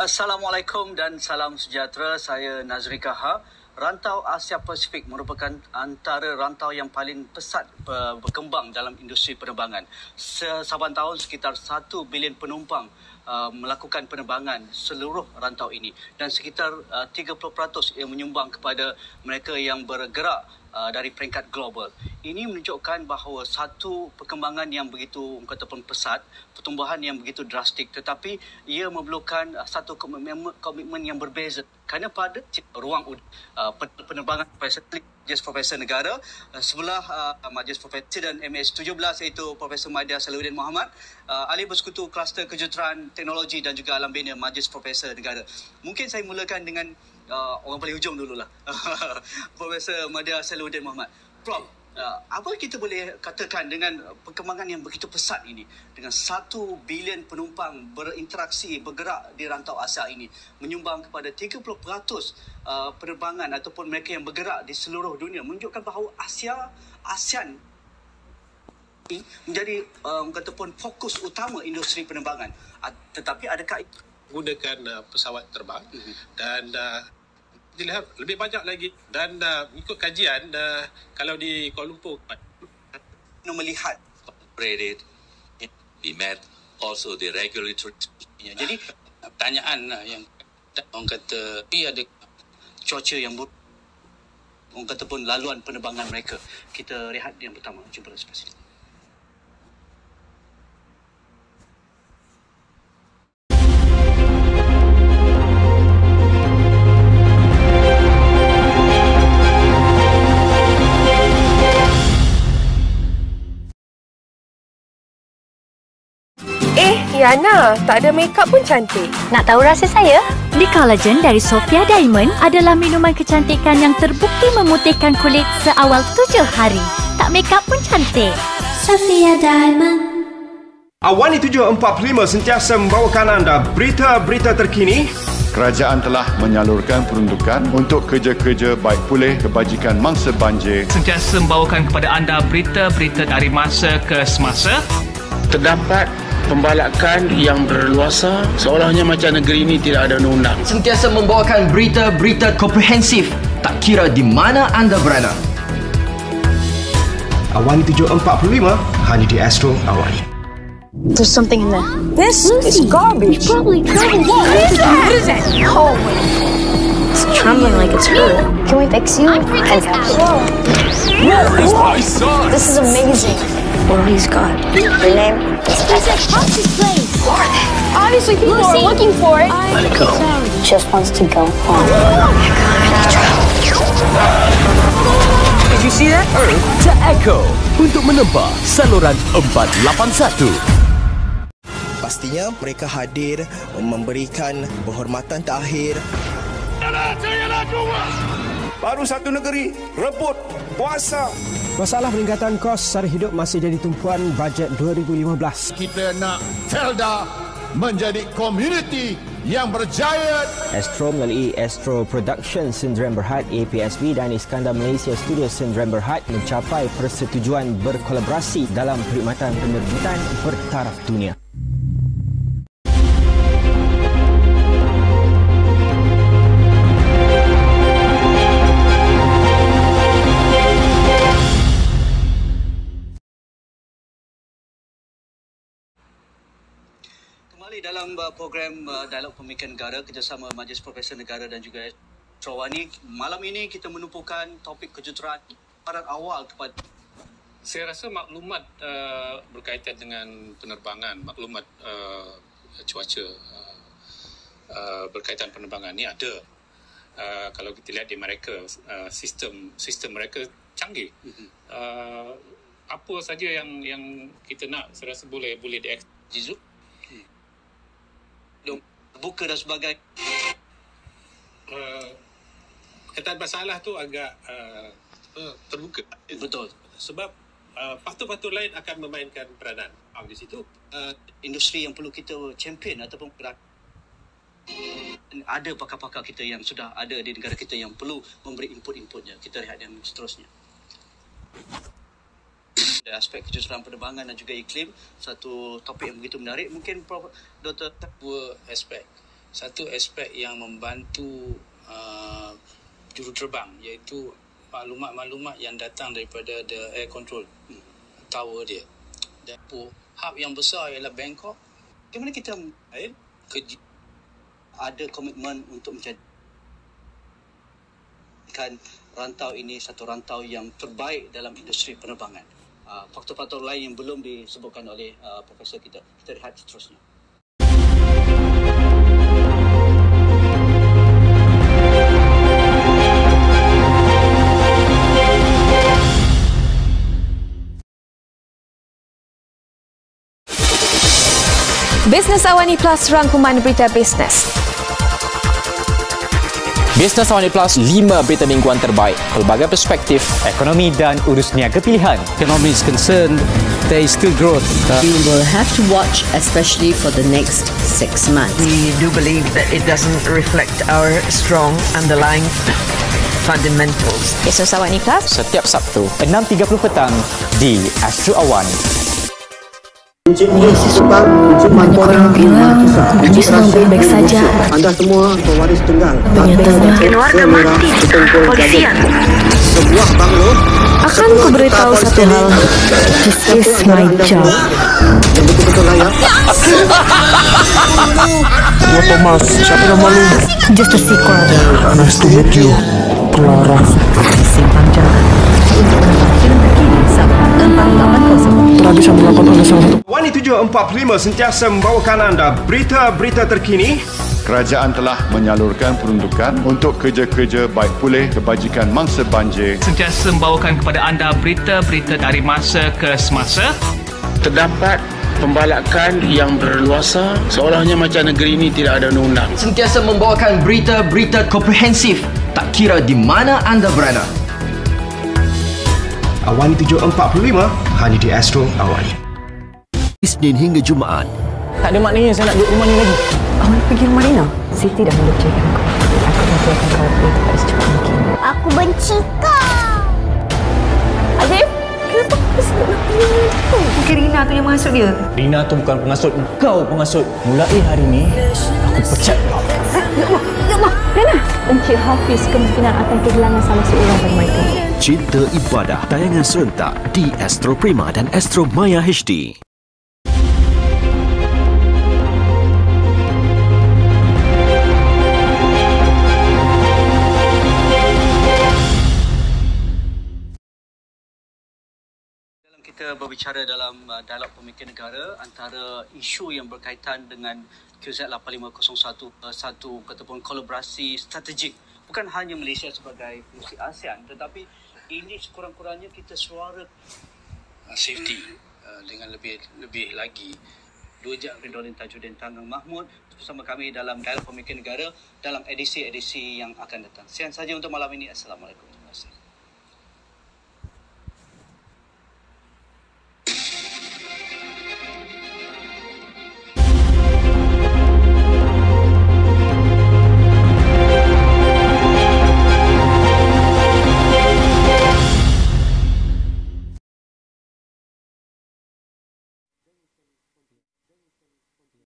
Assalamualaikum dan salam sejahtera. Saya Nazri Kaha. Rantau Asia Pasifik merupakan antara rantau yang paling pesat berkembang dalam industri penerbangan. Saban tahun sekitar 1 bilion penumpang melakukan penerbangan seluruh rantau ini dan sekitar 30% yang menyumbang kepada mereka yang bergerak dari peringkat global. Ini menunjukkan bahawa satu perkembangan yang begitu katakan pesat, pertumbuhan yang begitu drastik, tetapi ia memerlukan satu komitmen yang berbeza. Kerana pada ruang penerbangan Majlis Profesor Negara sebelah Majlis Profesor dan MH17 iaitu Profesor Maidia Salahuddin Mohamad, ahli bersekutu kluster kejuruteraan teknologi dan juga alam bina Majlis Profesor Negara. Mungkin saya mulakan dengan orang paling hujung dululah. Profesor Maidia Salahuddin Mohamad. Prof, apa kita boleh katakan dengan perkembangan yang begitu pesat ini, dengan 1 bilion penumpang berinteraksi, bergerak di rantau Asia ini, menyumbang kepada 30% penerbangan ataupun mereka yang bergerak di seluruh dunia, menunjukkan bahawa ASEAN menjadi katakan fokus utama industri penerbangan. Tetapi adakah gunakan pesawat terbang dan dilihat lebih banyak lagi dan ikut kajian kalau di Kuala Lumpur melihat we met also the regulatory. Jadi pertanyaan yang orang kata ada cuaca yang buruk, orang kata pun laluan penerbangan mereka. Kita rehat yang pertama, jumpa selepas ini. Yana, tak ada makeup pun cantik. Nak tahu rahsia saya? L-Collagen dari Sophia Diamond adalah minuman kecantikan yang terbukti memutihkan kulit seawal 7 hari. Tak makeup pun cantik. Sophia Diamond. Awani 745 sentiasa membawakan anda berita-berita terkini. Kerajaan telah menyalurkan peruntukan untuk kerja-kerja baik pulih kebajikan mangsa banjir. Sentiasa membawakan kepada anda berita-berita dari masa ke semasa. Terdapat pembalakan yang berluasa seolahnya macam negeri ini tidak ada undang-undang. Sentiasa membawakan berita-berita komprehensif tak kira di mana anda berada. Awani 745 hanya di Astro Awani. There's something in there. This is garbage. Probably trouble. What is that? Oh my. It's trembling like it's hurt. Can we fix you? I'm Princess Alice. Where is my son? This is amazing. Well, he's God. Your name is Princess Fox's place. Obviously, people are looking for it. Let it go. just wants to go home. Did you see that? Earth to Echo untuk menempa saluran 481. Pastinya mereka hadir memberikan penghormatan terakhir. Baru satu negeri rebut kuasa. Masalah peningkatan kos sara hidup masih jadi tumpuan bajet 2015. Kita nak Felda menjadi komuniti yang berjaya. Astro melalui Astro Production Sdn Bhd APSB dan Iskandar Malaysia Studio Sdn Bhd mencapai persetujuan berkolaborasi dalam perkhidmatan penerbitan bertaraf dunia. Dalam program Dialog Pemikiran Negara kerjasama Majlis Profesor Negara dan juga Astrawani, malam ini kita menumpukan topik kejuruteraan paparan awal kepada. Saya rasa maklumat berkaitan dengan penerbangan, maklumat cuaca berkaitan penerbangan ni ada. Kalau kita lihat di mereka, sistem mereka canggih. Apa saja yang kita nak, saya rasa boleh diakses. Buka dan sebagainya. Kata masalah tu agak terbuka. Betul. Sebab faktor-faktor lain akan memainkan peranan di situ. Industri yang perlu kita champion ataupun ada pakar-pakar kita yang sudah ada di negara kita yang perlu memberi input-inputnya. Kita lihat yang seterusnya. Aspek kejuruteraan penerbangan dan juga iklim, satu topik yang begitu menarik. Mungkin Prof. Dr. Dua aspek. satu aspek yang membantu juruterbang, iaitu maklumat-maklumat yang datang daripada the air control tower dia. Dan hub yang besar ialah Bangkok. Bagaimana kita ada komitmen untuk menjadikan rantau ini satu rantau yang terbaik dalam industri penerbangan. Faktor-faktor lain yang belum disebutkan oleh profesor kita. Kita lihat seterusnya. Bisnes Awani Plus, rangkuman berita bisnes. Bisnes Awani Plus, 5 berita mingguan terbaik, pelbagai perspektif, ekonomi dan urus niaga pilihan. Economy is concerned, there is still growth. We will have to watch, especially for the next 6 months. We do believe that it doesn't reflect our strong underlying fundamentals. Bisnes Awani Plus, setiap Sabtu 6.30 petang di Astro Awani. Korang bilang Haji semua baik-baik saja. Anda semua pewaris tunggal. Sebagian warga mati di tangan kepolisian. Sebuah banglo. Akan ku beritahu satu hal. This is my job. Yang betul-betul layak. Gua Thomas, siapa nama lu? Just a secret. Nice to meet you, Clara. Simpan jalan untuk menonton film terkini Sabtu 4.80. Telah bisa melakukan oleh salah satu. Wani 745 sentiasa membawakan anda berita-berita terkini. Kerajaan telah menyalurkan peruntukan untuk kerja-kerja baik pulih kebajikan mangsa banjir. Sentiasa membawakan kepada anda berita-berita dari masa ke semasa. Terdapat pembalakan yang berluasa, seolahnya macam negeri ini tidak ada undang-undang. Sentiasa membawakan berita-berita komprehensif, tak kira di mana anda berada. Awani 745 hanya di Astro Awani. Isnin hingga Jumaat. Tak ada maknanya saya nak duduk rumah ni lagi. Awak pergi rumah Rina? Siti dah mengerjakan kau. Aku nanti akan kau pergi secepat mungkin. Aku benci kau. Azif, kenapa kau sebut nak pilih tu? Mungkin Rina tu yang menghasut dia. Rina tu bukan pengasut, kau pengasut. Mulai hari ni, aku pecat kau. Ya Allah, Rina. Encik Hafiz kemungkinan akan kehilangan salah seorang dari mereka. Cinta Ibadah, tayangan serentak di Astro Prima dan Astro Maya HD. Kita berbicara dalam dialog pemikir negara antara isu yang berkaitan dengan QZ8501, satu katakan kolaborasi strategik bukan hanya Malaysia sebagai pengurusi ASEAN, tetapi ini sekurang-kurangnya kita suara safety dengan lebih lagi. Dua Jam Ridwan Tajuddin Tanggang Mahmud bersama kami dalam dialog pemikir negara dalam edisi-edisi yang akan datang. Sekian saja untuk malam ini. Assalamualaikum. Terima kasih.